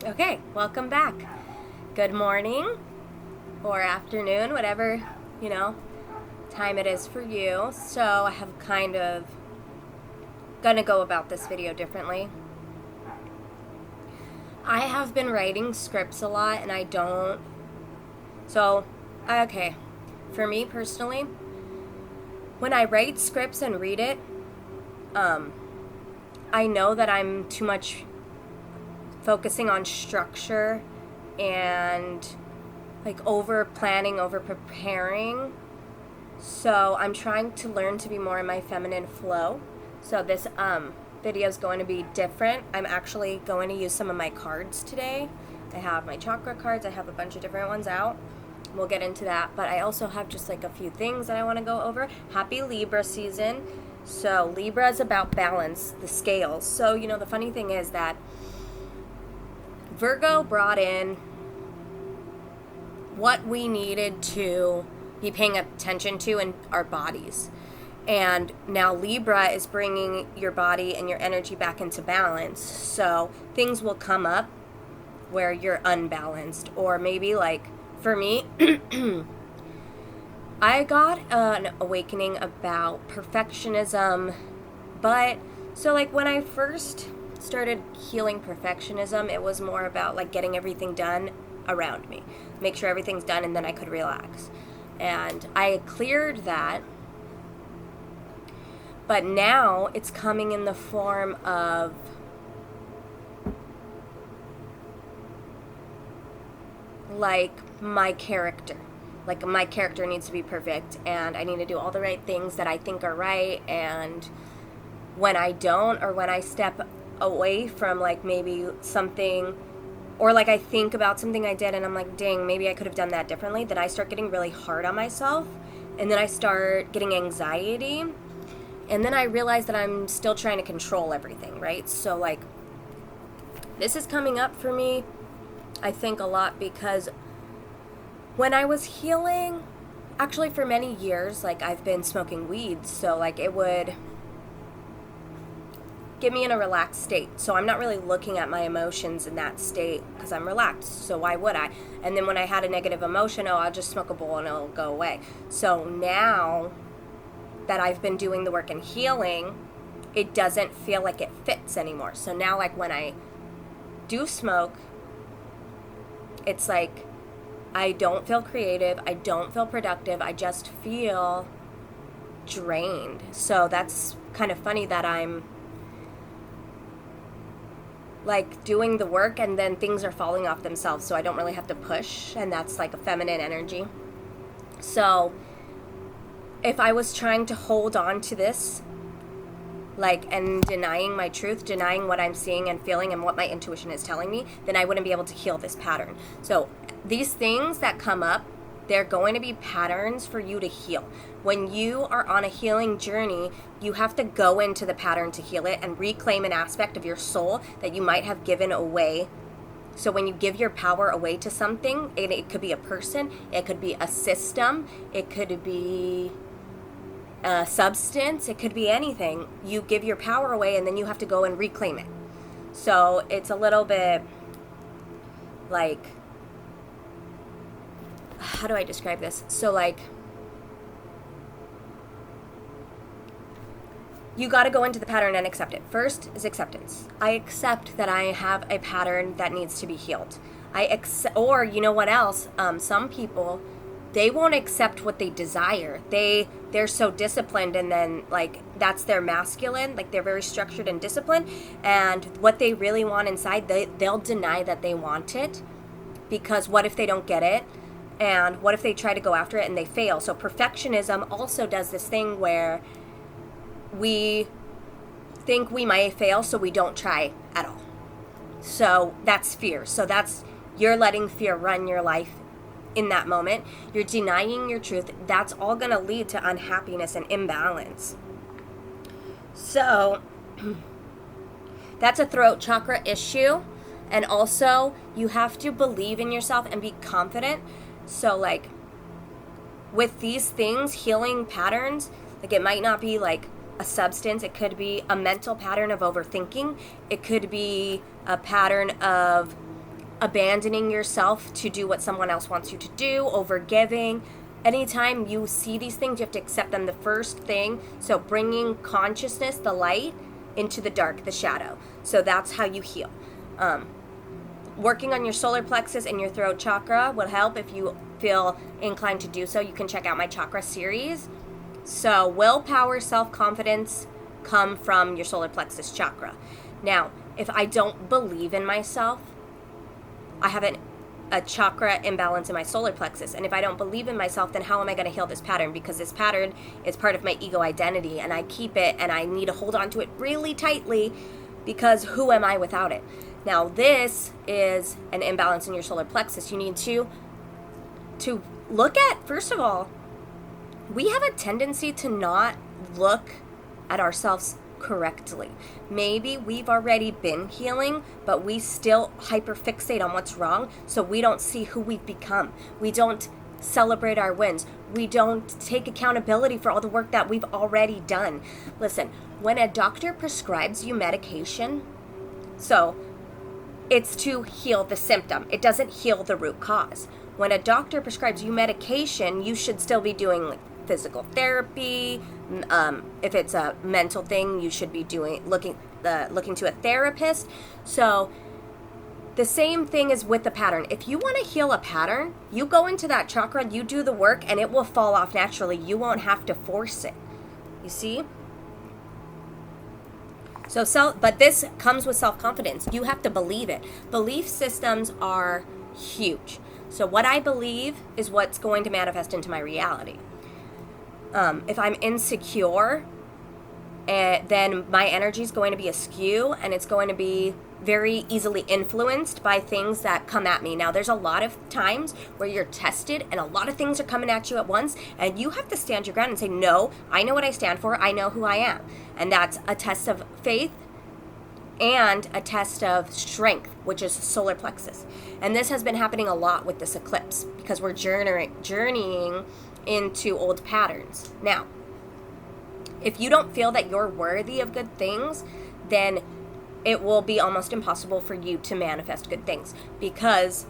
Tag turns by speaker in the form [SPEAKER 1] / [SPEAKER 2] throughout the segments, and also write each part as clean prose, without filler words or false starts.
[SPEAKER 1] Okay, welcome back. Good morning or afternoon, whatever, time it is for you. So I have kind of gonna go about this video differently. I have been writing scripts a lot and I don't. So, okay, for me personally, when I write scripts and read it, I know that I'm too much focusing on structure and like over planning, over preparing. So I'm trying to learn to be more in my feminine flow. So this video is going to be different. I'm actually going to use some of my cards today. I have my chakra cards. I have a bunch of different ones out. We'll get into that. But I also have just like a few things that I want to go over. Happy Libra season. So Libra is about balance, the scales. So, the funny thing is that Virgo brought in what we needed to be paying attention to in our bodies. And now Libra is bringing your body and your energy back into balance. So things will come up where you're unbalanced. Or maybe like for me, I got an awakening about perfectionism. But so like when I first started healing perfectionism, it was more about like getting everything done around me, make sure everything's done, and then I could relax. And I cleared that, but now it's coming in the form of like my character. Like my character needs to be perfect, and I need to do all the right things that I think are right, and when I don't, or when I step away from like maybe something, or like I think about something I did and I'm like, dang, maybe I could have done that differently, then I start getting really hard on myself, and then I start getting anxiety, and then I realize that I'm still trying to control everything, right? So like this is coming up for me, I think, a lot because when I was healing, actually for many years, like I've been smoking weed, so like it would get me in a relaxed state. So I'm not really looking at my emotions in that state because I'm relaxed. So why would I? And then when I had a negative emotion, I'll just smoke a bowl and it'll go away. So now that I've been doing the work in healing, it doesn't feel like it fits anymore. So now like when I do smoke, it's like I don't feel creative. I don't feel productive. I just feel drained. So that's kind of funny that I'm like doing the work and then things are falling off themselves, so I don't really have to push, and that's like a feminine energy. So if I was trying to hold on to this like and denying my truth, denying what I'm seeing and feeling and what my intuition is telling me, then I wouldn't be able to heal this pattern. So these things that come up, they're going to be patterns for you to heal. When you are on a healing journey, you have to go into the pattern to heal it and reclaim an aspect of your soul that you might have given away. So when you give your power away to something, it could be a person, it could be a system, it could be a substance, it could be anything. You give your power away and then you have to go and reclaim it. So it's a little bit like, how do I describe this? So like, you got to go into the pattern and accept it. First is acceptance. I accept that I have a pattern that needs to be healed. Or you know what else? Some people, they won't accept what they desire. They're so disciplined, and then like that's their masculine. Like they're very structured and disciplined, and what they really want inside, they'll deny that they want it, because what if they don't get it? And what if they try to go after it and they fail? So perfectionism also does this thing where we think we might fail, so we don't try at all. So that's fear. So that's, you're letting fear run your life in that moment. You're denying your truth. That's all going to lead to unhappiness and imbalance. So that's a throat chakra issue. And also, you have to believe in yourself and be confident. So like with these things, healing patterns, like it might not be like a substance. It could be a mental pattern of overthinking. It could be a pattern of abandoning yourself to do what someone else wants you to do, over giving. Anytime you see these things, you have to accept them. The first thing, so bringing consciousness, the light, into the dark, the shadow. So that's how you heal. Working on your solar plexus and your throat chakra will help if you feel inclined to do so. You can check out my chakra series. So willpower, self-confidence come from your solar plexus chakra. Now, if I don't believe in myself, I have a chakra imbalance in my solar plexus. And if I don't believe in myself, then how am I going to heal this pattern? Because this pattern is part of my ego identity, and I keep it, and I need to hold on to it really tightly, because who am I without it? Now, this is an imbalance in your solar plexus. You need to look at, first of all, we have a tendency to not look at ourselves correctly. Maybe we've already been healing, but we still hyperfixate on what's wrong, so we don't see who we've become. We don't celebrate our wins. We don't take accountability for all the work that we've already done. Listen, when a doctor prescribes you medication, so it's to heal the symptom. It doesn't heal the root cause. When a doctor prescribes you medication, you should still be doing like physical therapy. If it's a mental thing, you should be looking to a therapist. So the same thing is with the pattern. If you want to heal a pattern, you go into that chakra, you do the work, and it will fall off naturally. You won't have to force it. You see? But this comes with self-confidence. You have to believe it. Belief systems are huge. So what I believe is what's going to manifest into my reality. If I'm insecure, then my energy is going to be askew, and it's going to be very easily influenced by things that come at me. Now, there's a lot of times where you're tested and a lot of things are coming at you at once, and you have to stand your ground and say, no, I know what I stand for. I know who I am. And that's a test of faith and a test of strength, which is solar plexus. And this has been happening a lot with this eclipse because we're journeying into old patterns. Now, if you don't feel that you're worthy of good things, then it will be almost impossible for you to manifest good things, because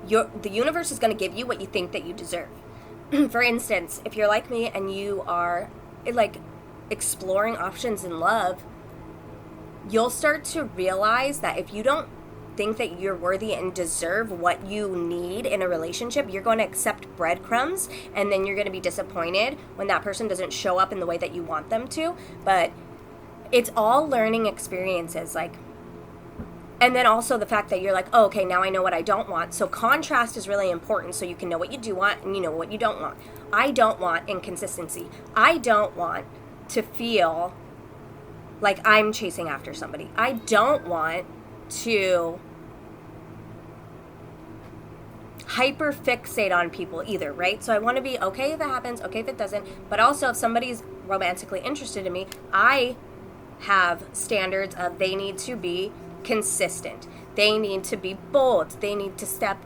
[SPEAKER 1] the universe is going to give you what you think that you deserve. For instance, if you're like me and you are like exploring options in love, you'll start to realize that if you don't think that you're worthy and deserve what you need in a relationship, you're going to accept breadcrumbs, and then you're going to be disappointed when that person doesn't show up in the way that you want them to. But it's all learning experiences, and then also the fact that you're like, oh, okay, now I know what I don't want. So contrast is really important, so you can know what you do want and you know what you don't want. I don't want inconsistency. I don't want to feel like I'm chasing after somebody. I don't want to hyper fixate on people either, right? So I want to be okay if it happens, okay if it doesn't, but also if somebody's romantically interested in me, I have standards of they need to be consistent. They need to be bold. They need to step,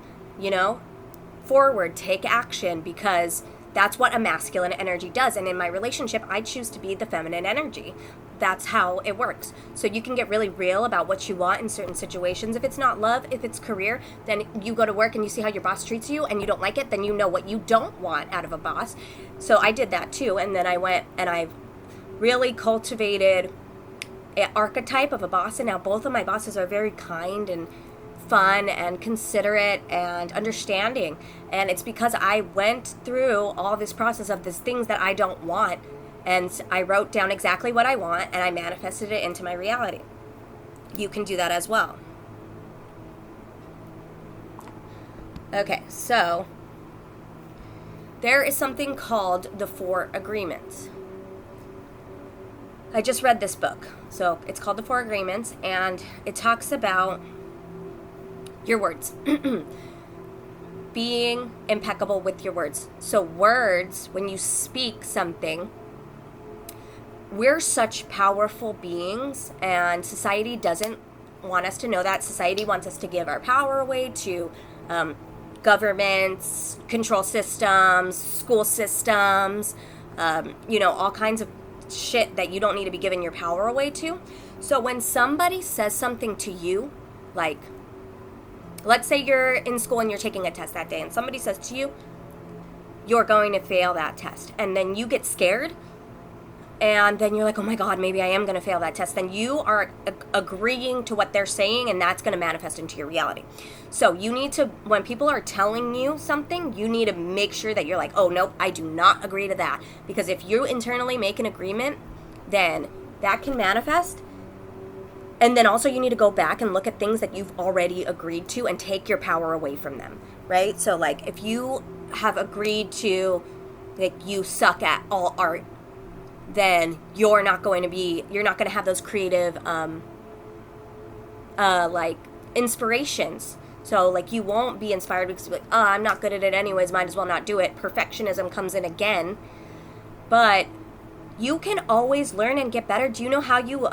[SPEAKER 1] forward, take action, because that's what a masculine energy does. And in my relationship, I choose to be the feminine energy. That's how it works. So you can get really real about what you want in certain situations. If it's not love, if it's career, then you go to work and you see how your boss treats you and you don't like it, then you know what you don't want out of a boss. So I did that too. And then I went and I really cultivated an archetype of a boss. And now both of my bosses are very kind and fun and considerate and understanding. And it's because I went through all this process of these things that I don't want. And I wrote down exactly what I want, and I manifested it into my reality. You can do that as well. Okay, so there is something called the 4 Agreements. I just read this book. So it's called the 4 Agreements, and it talks about your words. Being impeccable with your words. So words, when you speak something, we're such powerful beings, and society doesn't want us to know that. Society wants us to give our power away to governments, control systems, school systems, all kinds of shit that you don't need to be giving your power away to. So when somebody says something to you, like, let's say you're in school and you're taking a test that day, and somebody says to you, you're going to fail that test. And then you get scared, and then you're like, oh my God, maybe I am going to fail that test. Then you are agreeing to what they're saying, and that's going to manifest into your reality. So you need to, when people are telling you something, you need to make sure that you're like, oh, nope, I do not agree to that. Because if you internally make an agreement, then that can manifest. And then also you need to go back and look at things that you've already agreed to and take your power away from them, right? So like if you have agreed to, like, you suck at all art, then you're not going to have those creative like inspirations. So like you won't be inspired because you're like, oh, I'm not good at it anyways, might as well not do it. Perfectionism comes in again. But you can always learn and get better. Do you know how you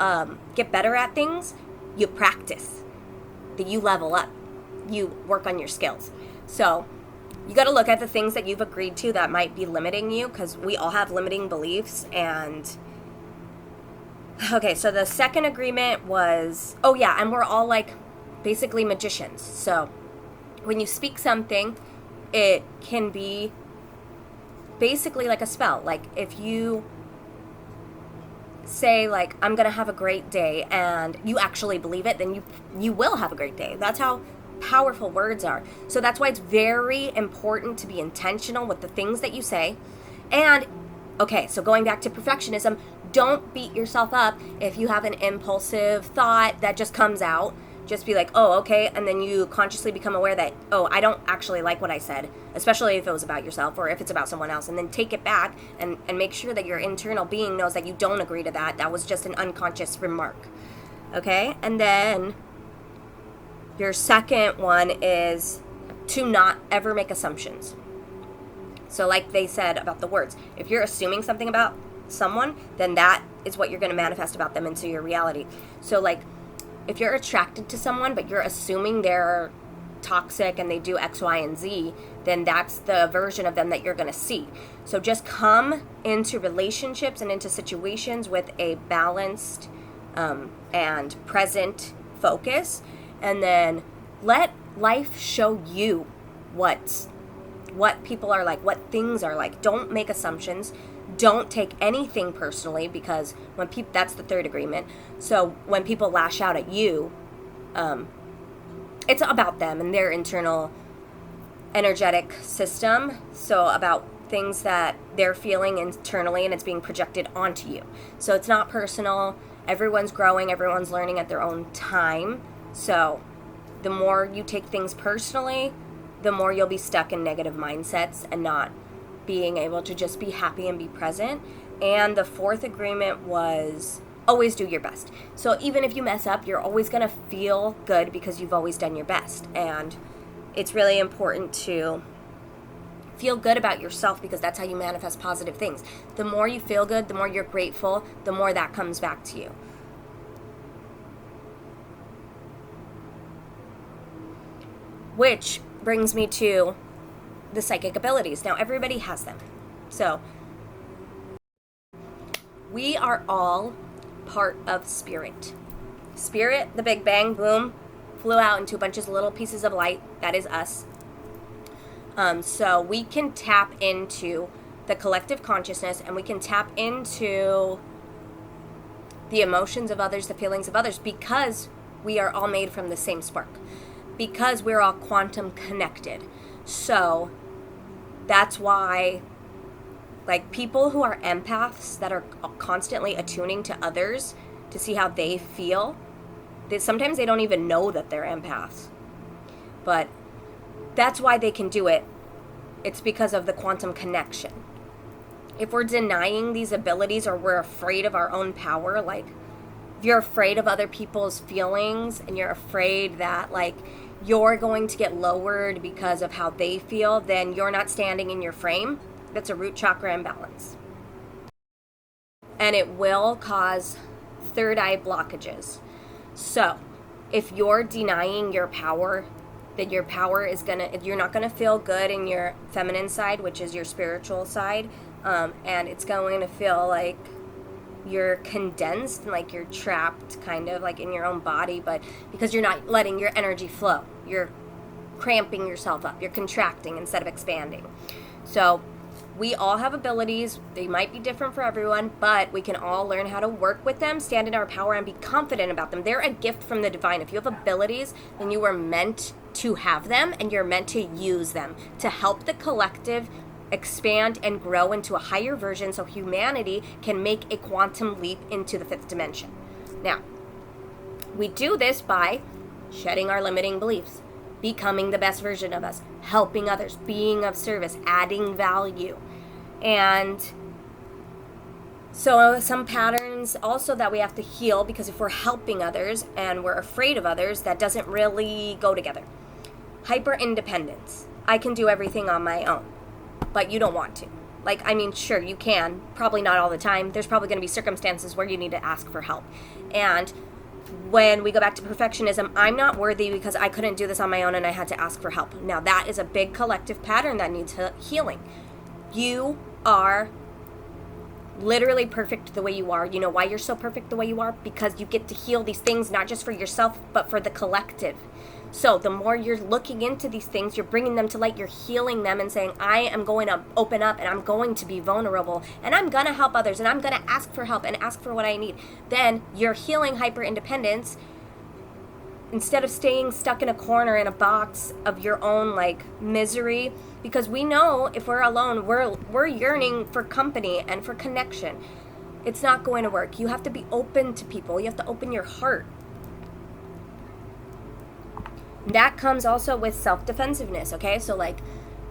[SPEAKER 1] get better at things? You practice. That you level up. You work on your skills. So you got to look at the things that you've agreed to that might be limiting you, because we all have limiting beliefs. And okay, so the second agreement was, oh yeah, and we're all like basically magicians. So when you speak something, it can be basically like a spell. Like if you say like, I'm gonna have a great day, and you actually believe it, then you will have a great day. That's how powerful words are. So that's why it's very important to be intentional with the things that you say. And okay, so going back to perfectionism, don't beat yourself up if you have an impulsive thought that just comes out. Just be like, oh, okay, and then you consciously become aware that, oh, I don't actually like what I said, especially if it was about yourself or if it's about someone else, and then take it back and make sure that your internal being knows that you don't agree to that. That was just an unconscious remark, okay? And then your second one is to not ever make assumptions. So like they said about the words, if you're assuming something about someone, then that is what you're going to manifest about them into your reality. So like if you're attracted to someone but you're assuming they're toxic and they do X, Y, and Z, then that's the version of them that you're going to see. So just come into relationships and into situations with a balanced and present focus. And then let life show you what people are like, what things are like. Don't make assumptions. Don't take anything personally, because when people, that's the third agreement. So when people lash out at you, it's about them and their internal energetic system. So about things that they're feeling internally, and it's being projected onto you. So it's not personal. Everyone's growing, everyone's learning at their own time. So the more you take things personally, the more you'll be stuck in negative mindsets and not being able to just be happy and be present. And the fourth agreement was always do your best. So even if you mess up, you're always going to feel good because you've always done your best. And it's really important to feel good about yourself, because that's how you manifest positive things. The more you feel good, the more you're grateful, the more that comes back to you. Which brings me to the psychic abilities. Now, everybody has them. So, we are all part of spirit. Spirit, the Big Bang, boom, flew out into a bunch of little pieces of light. That is us. So we can tap into the collective consciousness, and we can tap into the emotions of others, the feelings of others, because we are all made from the same spark. Because we're all quantum connected. So that's why, like, people who are empaths that are constantly attuning to others to see how they feel, sometimes they don't even know that they're empaths. But that's why they can do it. It's because of the quantum connection. If we're denying these abilities, or we're afraid of our own power, like if you're afraid of other people's feelings and you're afraid that like you're going to get lowered because of how they feel, then you're not standing in your frame. That's a root chakra imbalance. And it will cause third eye blockages. So if you're denying your power, then your power is you're not gonna feel good in your feminine side, which is your spiritual side, and it's going to feel like you're condensed and like you're trapped kind of like in your own body, but because you're not letting your energy flow, you're cramping yourself up. You're contracting instead of expanding. So we all have abilities. They might be different for everyone, but we can all learn how to work with them, stand in our power, and be confident about them. They're a gift from the divine. If you have abilities, then you were meant to have them, and you're meant to use them to help the collective expand and grow into a higher version so humanity can make a quantum leap into the fifth dimension. Now, we do this by shedding our limiting beliefs, becoming the best version of us, helping others, being of service, adding value. And so some patterns also that we have to heal, because if we're helping others and we're afraid of others, that doesn't really go together. Hyper independence. I can do everything on my own, but you don't want to. Like, I mean, sure, you can. Probably not all the time. There's probably going to be circumstances where you need to ask for help. And when we go back to perfectionism, I'm not worthy because I couldn't do this on my own and I had to ask for help. Now, that is a big collective pattern that needs healing. You are literally perfect the way you are. You know why you're so perfect the way you are? Because you get to heal these things, not just for yourself, but for the collective. So the more you're looking into these things, you're bringing them to light, you're healing them and saying, I am going to open up and I'm going to be vulnerable and I'm going to help others and I'm going to ask for help and ask for what I need. Then you're healing hyper independence instead of staying stuck in a corner in a box of your own like misery, because we know if we're alone, we're yearning for company and for connection. It's not going to work. You have to be open to people. You have to open your heart. That comes also with self-defensiveness, okay? So like,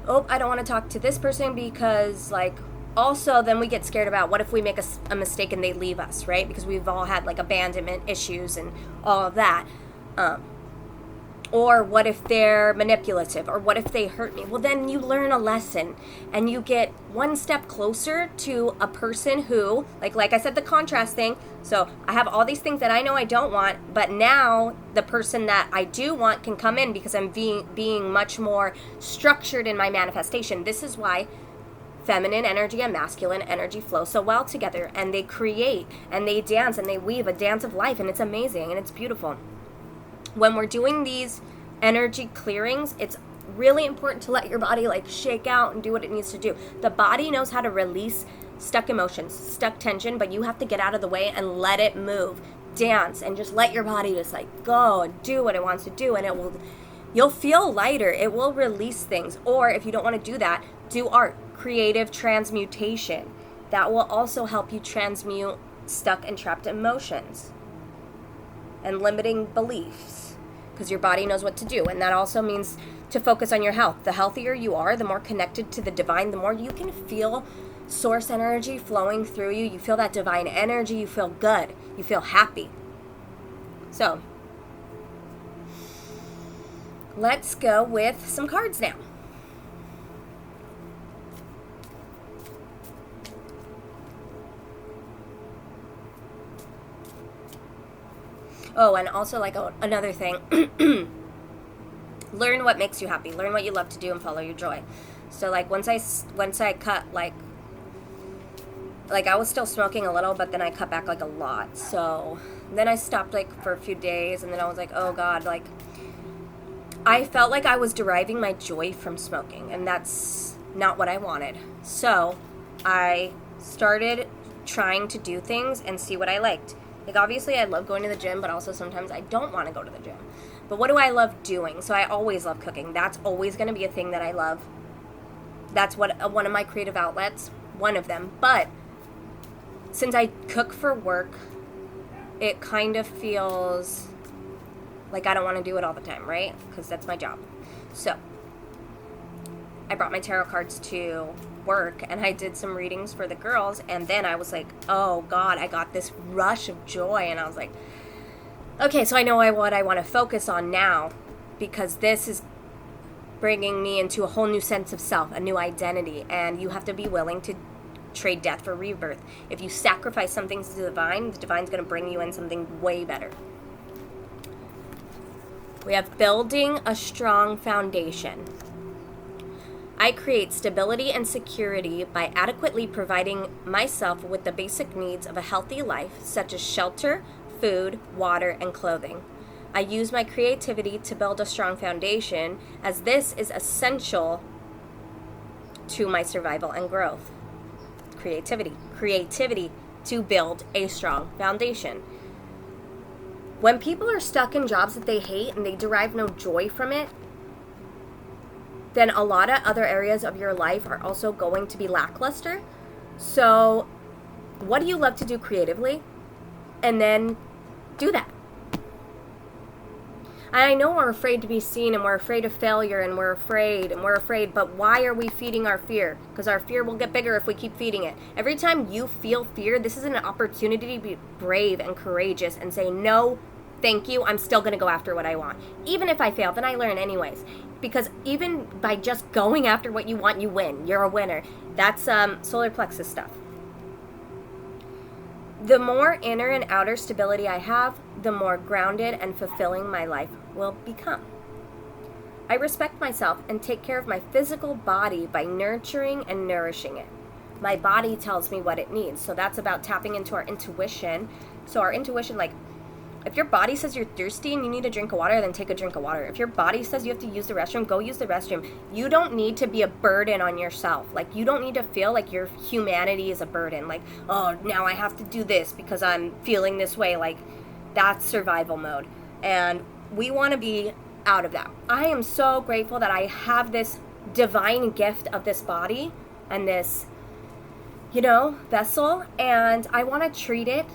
[SPEAKER 1] oh, I don't want to talk to this person because like, also then we get scared about what if we make a mistake and they leave us, right? Because we've all had like abandonment issues and all of that. Or what if they're manipulative? Or what if they hurt me? Well, then you learn a lesson and you get one step closer to a person who, like I said, the contrast thing. So I have all these things that I know I don't want, but now the person that I do want can come in because I'm being much more structured in my manifestation. This is why feminine energy and masculine energy flow so well together, and they create and they dance and they weave a dance of life, and it's amazing and it's beautiful. When we're doing these energy clearings, it's really important to let your body like shake out and do what it needs to do. The body knows how to release stuck emotions, stuck tension, but you have to get out of the way and let it move, dance, and just let your body just like go and do what it wants to do, and you'll feel lighter. It will release things. Or if you don't want to do that, do art, creative transmutation. That will also help you transmute stuck and trapped emotions and limiting beliefs, because your body knows what to do. And that also means to focus on your health. The healthier you are, the more connected to the divine, the more you can feel source energy flowing through you. You feel that divine energy. You feel good. You feel happy. So let's go with some cards now. Oh, and also like another thing, learn what makes you happy. Learn what you love to do and follow your joy. So like once I cut like I was still smoking a little, but then I cut back like a lot. So then I stopped like for a few days, and then I was like, oh God, like I felt like I was deriving my joy from smoking, and that's not what I wanted. So I started trying to do things and see what I liked. Like, obviously, I love going to the gym, but also sometimes I don't want to go to the gym. But what do I love doing? So I always love cooking. That's always going to be a thing that I love. That's one of my creative outlets, one of them. But since I cook for work, it kind of feels like I don't want to do it all the time, right? Because that's my job. So I brought my tarot cards to work and I did some readings for the girls, and then I was like, oh God, I got this rush of joy, and I was like, okay, so I know what I want to focus on now, because this is bringing me into a whole new sense of self, a new identity, and you have to be willing to trade death for rebirth. If you sacrifice something to the divine's going to bring you in something way better. We have building a strong foundation. I create stability and security by adequately providing myself with the basic needs of a healthy life, such as shelter, food, water, and clothing. I use my creativity to build a strong foundation, as this is essential to my survival and growth. Creativity to build a strong foundation. When people are stuck in jobs that they hate and they derive no joy from it, then a lot of other areas of your life are also going to be lackluster. So what do you love to do creatively? And then do that. And I know we're afraid to be seen, and we're afraid of failure, and we're afraid, but why are we feeding our fear? Because our fear will get bigger if we keep feeding it. Every time you feel fear, this is an opportunity to be brave and courageous and say, no, thank you, I'm still going to go after what I want. Even if I fail, then I learn anyways. Because even by just going after what you want, you win. You're a winner. That's solar plexus stuff. The more inner and outer stability I have, the more grounded and fulfilling my life will become. I respect myself and take care of my physical body by nurturing and nourishing it. My body tells me what it needs, so that's about tapping into our intuition. So our intuition, like, if your body says you're thirsty and you need a drink of water, then take a drink of water. If your body says you have to use the restroom, go use the restroom. You don't need to be a burden on yourself. Like, you don't need to feel like your humanity is a burden. Like, oh, now I have to do this because I'm feeling this way. Like, that's survival mode. And we want to be out of that. I am so grateful that I have this divine gift of this body and this, vessel. And I want to treat it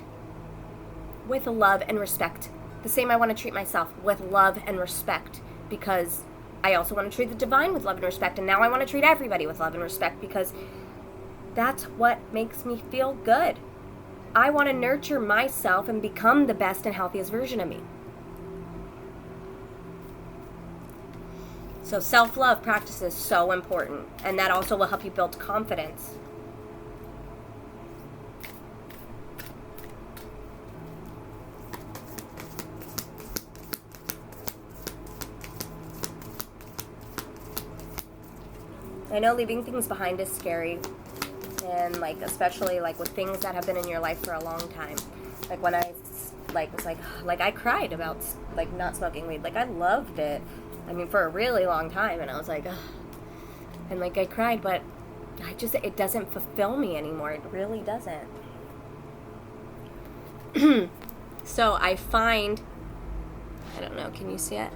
[SPEAKER 1] with love and respect. The same I want to treat myself, with love and respect, because I also want to treat the divine with love and respect, and now I want to treat everybody with love and respect, because that's what makes me feel good. I want to nurture myself and become the best and healthiest version of me. So self-love practice is so important, and that also will help you build confidence. I know leaving things behind is scary, and especially with things that have been in your life for a long time. Like when I was I cried about not smoking weed. I loved it. I mean, for a really long time, and I was like, ugh. And I cried, but it doesn't fulfill me anymore. It really doesn't. So I find, I don't know, can you see it?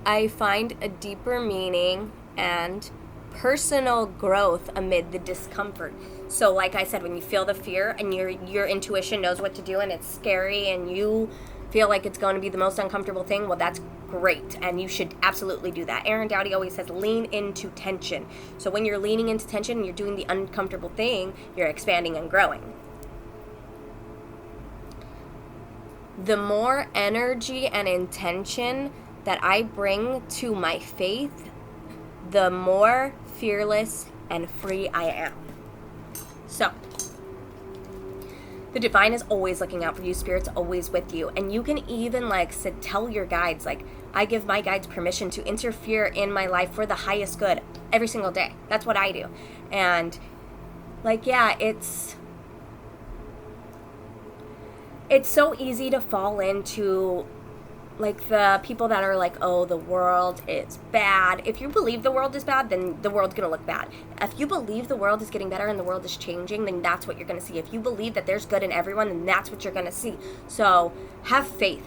[SPEAKER 1] I find a deeper meaning and personal growth amid the discomfort. So like I said, when you feel the fear and your intuition knows what to do and it's scary and you feel like it's going to be the most uncomfortable thing, well, that's great, and you should absolutely do that. Aaron Doughty always says lean into tension. So when you're leaning into tension and you're doing the uncomfortable thing, you're expanding and growing. The more energy and intention that I bring to my faith, the more fearless and free I am. So, the divine is always looking out for you. Spirit's always with you. And you can even tell your guides, I give my guides permission to interfere in my life for the highest good every single day. That's what I do. And it's so easy to fall into the people that are oh, the world is bad. If you believe the world is bad, then the world's going to look bad. If you believe the world is getting better and the world is changing, then that's what you're going to see. If you believe that there's good in everyone, then that's what you're going to see. So have faith.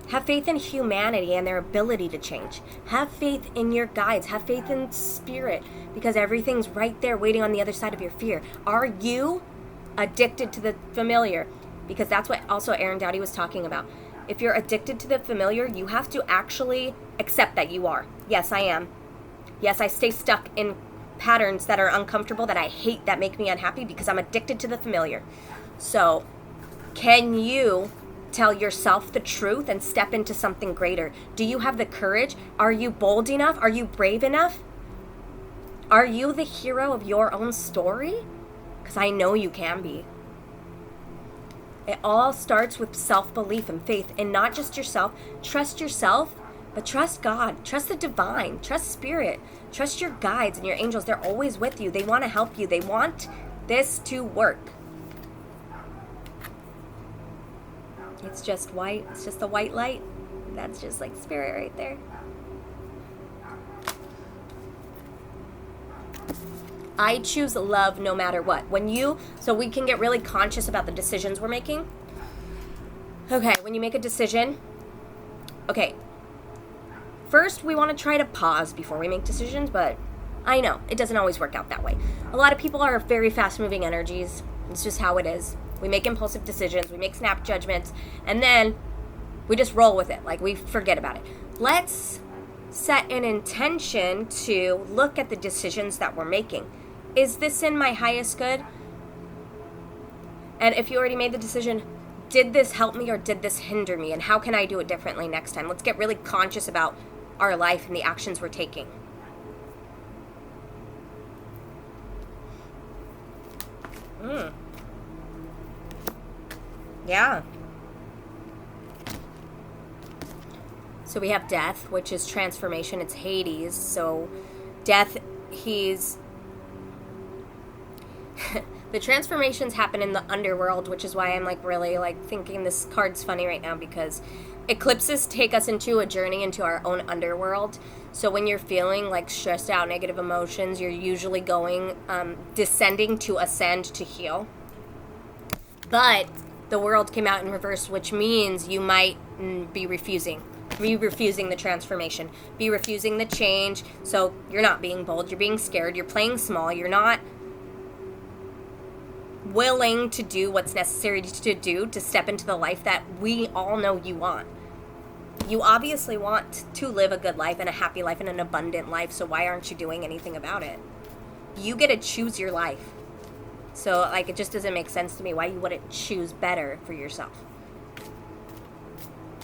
[SPEAKER 1] Have faith in humanity and their ability to change. Have faith in your guides. Have faith in spirit, because everything's right there waiting on the other side of your fear. Are you addicted to the familiar? Because that's what also Aaron Doughty was talking about. If you're addicted to the familiar, you have to actually accept that you are. Yes, I am. Yes, I stay stuck in patterns that are uncomfortable, that I hate, that make me unhappy, because I'm addicted to the familiar. So, can you tell yourself the truth and step into something greater? Do you have the courage? Are you bold enough? Are you brave enough? Are you the hero of your own story? Because I know you can be. It all starts with self-belief and faith, and not just yourself. Trust yourself, but trust God. Trust the divine. Trust spirit. Trust your guides and your angels. They're always with you. They want to help you. They want this to work. It's just white. It's just the white light. That's just like spirit right there. I choose love no matter what. So we can get really conscious about the decisions we're making. Okay, when you make a decision, okay, first we want to try to pause before we make decisions, but I know it doesn't always work out that way. A lot of people are very fast-moving energies. It's just how it is. We make impulsive decisions, we make snap judgments, and then we just roll with it. Like, we forget about it. Let's set an intention to look at the decisions that we're making. Is this in my highest good? And if you already made the decision, did this help me or did this hinder me? And how can I do it differently next time? Let's get really conscious about our life and the actions we're taking. Yeah. So we have death, which is transformation. It's Hades. So death, the transformations happen in the underworld, which is why I'm like really like thinking this card's funny right now, because eclipses take us into a journey into our own underworld. So when you're feeling like stressed out, negative emotions, you're usually going descending to ascend to heal. But the world came out in reverse, which means you might be refusing the transformation, be refusing the change. So you're not being bold, you're being scared, you're playing small, you're not willing to do what's necessary to do to step into the life that we all know you want. You obviously want to live a good life and a happy life and an abundant life, so why aren't you doing anything about it? You get to choose your life. So, like, it just doesn't make sense to me why you wouldn't choose better for yourself.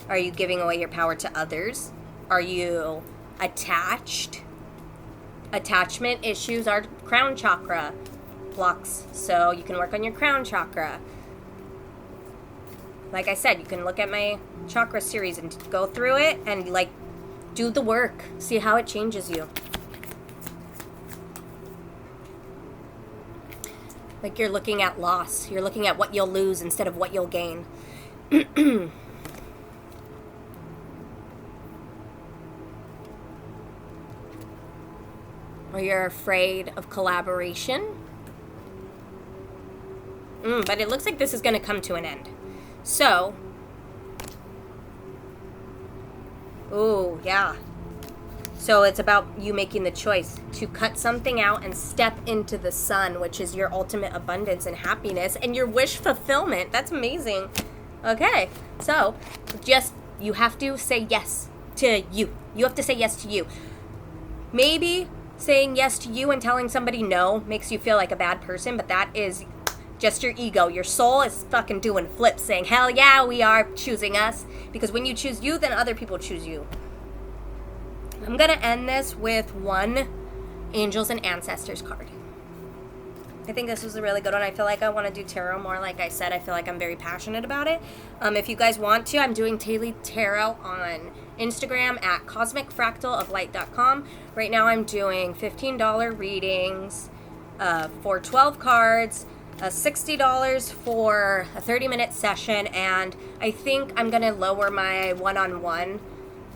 [SPEAKER 1] Are you giving away your power to others? Are you attached? Attachment issues are crown chakra blocks, so you can work on your crown chakra. Like I said, you can look at my chakra series and go through it and like do the work, see how it changes you. Like, you're looking at loss, you're looking at what you'll lose instead of what you'll gain. Or you're afraid of collaboration. But it looks like this is going to come to an end. So, ooh, yeah. So it's about you making the choice to cut something out and step into the sun, which is your ultimate abundance and happiness and your wish fulfillment. That's amazing. Okay, so you have to say yes to you. You have to say yes to you. Maybe saying yes to you and telling somebody no makes you feel like a bad person, but that is just your ego. Your soul is fucking doing flips saying, hell yeah, we are choosing us. Because when you choose you, then other people choose you. I'm going to end this with one Angels and Ancestors card. I think this was a really good one. I feel like I want to do tarot more. Like I said, I feel like I'm very passionate about it. If you guys want to, I'm doing daily tarot on Instagram at cosmicfractaloflight.com. Right now I'm doing $15 readings for 12 cards, $60 for a 30-minute session, and I think I'm going to lower my one-on-one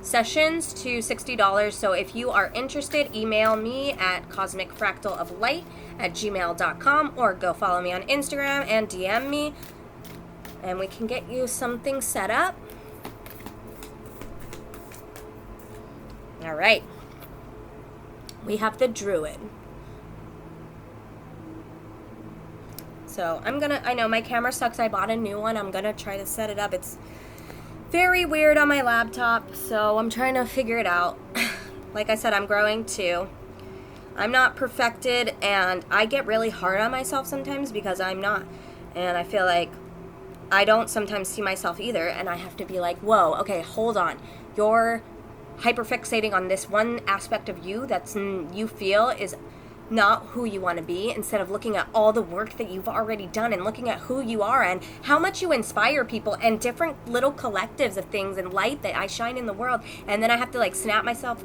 [SPEAKER 1] sessions to $60. So if you are interested, email me at cosmicfractaloflight@gmail.com or go follow me on Instagram and DM me, and we can get you something set up. All right. We have the Druid. So I know my camera sucks. I bought a new one. I'm going to try to set it up. It's very weird on my laptop, so I'm trying to figure it out. Like I said, I'm growing too. I'm not perfected, and I get really hard on myself sometimes because I'm not. And I feel like I don't sometimes see myself either, and I have to be like, whoa, okay, hold on. You're hyperfixating on this one aspect of you that's you feel is not who you want to be, instead of looking at all the work that you've already done and looking at who you are and how much you inspire people and different little collectives of things and light that I shine in the world. And then I have to like snap myself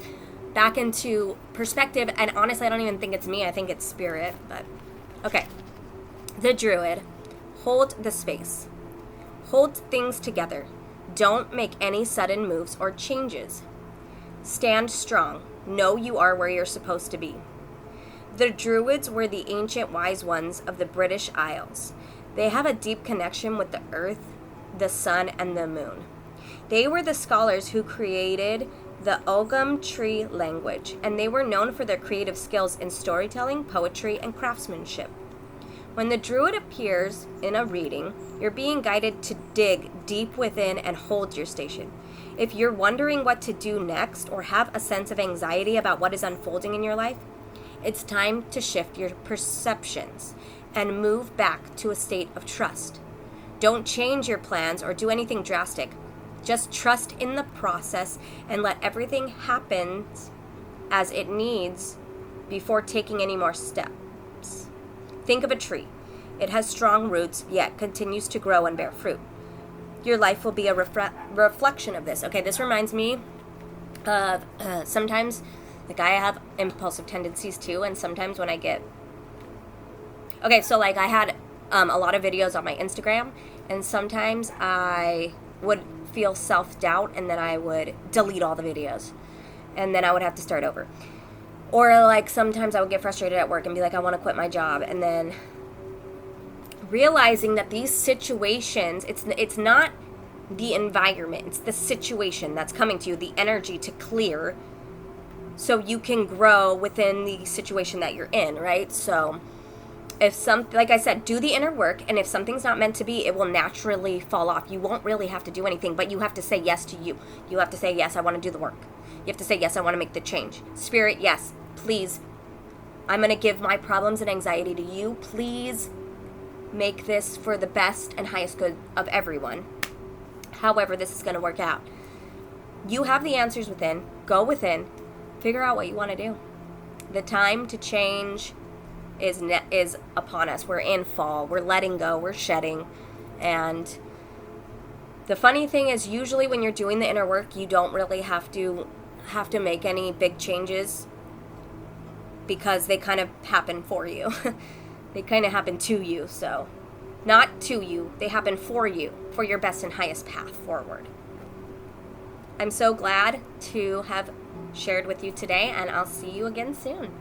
[SPEAKER 1] back into perspective, and honestly I don't even think it's me, I think it's spirit. But okay, the Druid. Hold the space. Hold things together. Don't make any sudden moves or changes. Stand strong. Know you are where you're supposed to be. The Druids were the ancient wise ones of the British Isles. They have a deep connection with the earth, the sun, and the moon. They were the scholars who created the Ogham tree language, and they were known for their creative skills in storytelling, poetry, and craftsmanship. When the Druid appears in a reading, you're being guided to dig deep within and hold your station. If you're wondering what to do next or have a sense of anxiety about what is unfolding in your life, it's time to shift your perceptions and move back to a state of trust. Don't change your plans or do anything drastic. Just trust in the process and let everything happen as it needs before taking any more steps. Think of a tree. It has strong roots, yet continues to grow and bear fruit. Your life will be a reflection of this. Okay, this reminds me of sometimes, like, I have impulsive tendencies too, and sometimes when I get... Okay, so like I had a lot of videos on my Instagram, and sometimes I would feel self-doubt, and then I would delete all the videos, and then I would have to start over. Or like sometimes I would get frustrated at work and be like, I want to quit my job, and then realizing that these situations, it's not the environment, it's the situation that's coming to you, the energy to clear so you can grow within the situation that you're in, right? So if like I said, do the inner work, and if something's not meant to be, it will naturally fall off. You won't really have to do anything, but you have to say yes to you. You have to say, yes, I want to do the work. You have to say, yes, I want to make the change. Spirit, yes, please, I'm going to give my problems and anxiety to you. Please make this for the best and highest good of everyone. However this is going to work out. You have the answers within. Go within. Figure out what you want to do. The time to change is upon us. We're in fall. We're letting go. We're shedding. And the funny thing is, usually when you're doing the inner work, you don't really have to make any big changes, because they kind of happen for you. They kind of happen to you. So not to you, they happen for you, for your best and highest path forward. I'm so glad to have shared with you today, and I'll see you again soon.